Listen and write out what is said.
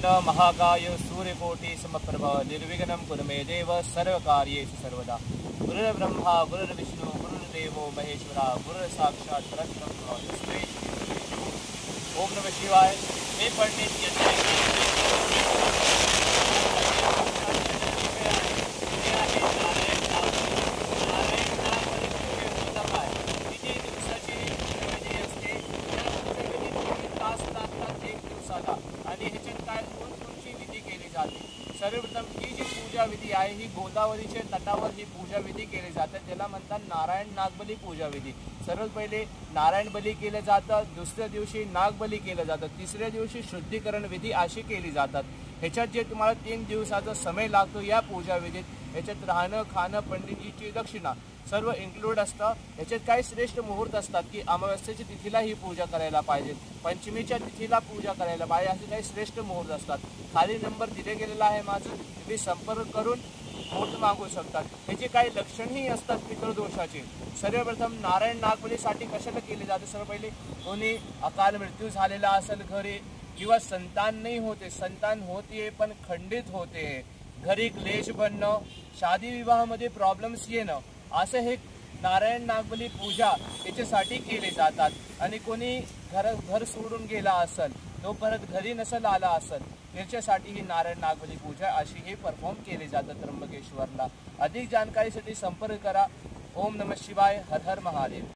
महाकाय सूर्यकोटि समप्रभ निर्विघ्नं कुरु मे देव सर्वकार्येषु सर्वदा। गुरुर्ब्रह्मा गुरुर्विष्णु गुरुर्देवो महेश्वरा गुरुर्साक्षात् परब्रह्म तस्मै श्री गुरुवे नमः। ओम नमः शिवाय। हे पंडित आणि ह्याच्यात काय कोणकोणची विधी केली जाते। सर्वप्रथम ही जी पूजा विधी आहे ही गोदावरीच्या तटावर ही पूजा विधी केली जाते, त्याला म्हणतात नारायण नागबली पूजा विधी। सर्वात पहिले नारायण बली केलं जातं, दुसऱ्या दिवशी नागबली केलं जातं, तिसऱ्या दिवशी शुद्धीकरण विधी अशी केली जातात। ह्याच्यात जे तुम्हाला 3 दिवसाचा समय लागतो या पूजा विधीत, ह्याच्यात राहणं खाणं पंडितजीची दक्षिणा सर्व इन्क्लूड असतं। ह्याच्यात काही श्रेष्ठ मुहूर्त असतात की अमावस्येच्या तिथीला ही पूजा करायला पाहिजे, पंचमीच्या तिथीला पूजा करायला पाहिजे, असे काही श्रेष्ठ मुहूर्त असतात। खाली नंबर दिले गेलेला आहे माझं, तुम्ही संपर्क करून मुहूर्त मागू शकतात। ह्याचे काही लक्षणही असतात पितृदोषाचे। सर्वप्रथम नारायण नागबलीसाठी कशाला केले जाते, सर्व पहिले कोणी अकाल मृत्यू झालेला असेल घरी किंवा संतान नाही होते, संतान होते पण खंडित होते, घरी क्लेश बनणं, शादी विवाहामध्ये प्रॉब्लेम्स येणं, असं हे नारायण नागबली पूजा याच्यासाठी केले जातात। आणि कोणी घर सोडून गेला असेल, तो परत घरी नसेल आला असेल, त्याच्यासाठी ही नारायण नागबली पूजा अशी हे परफॉर्म केले जातात त्र्यंबकेश्वरला। अधिक जानकारीसाठी संपर्क करा। ओम नमः शिवाय। हर हर महादेव।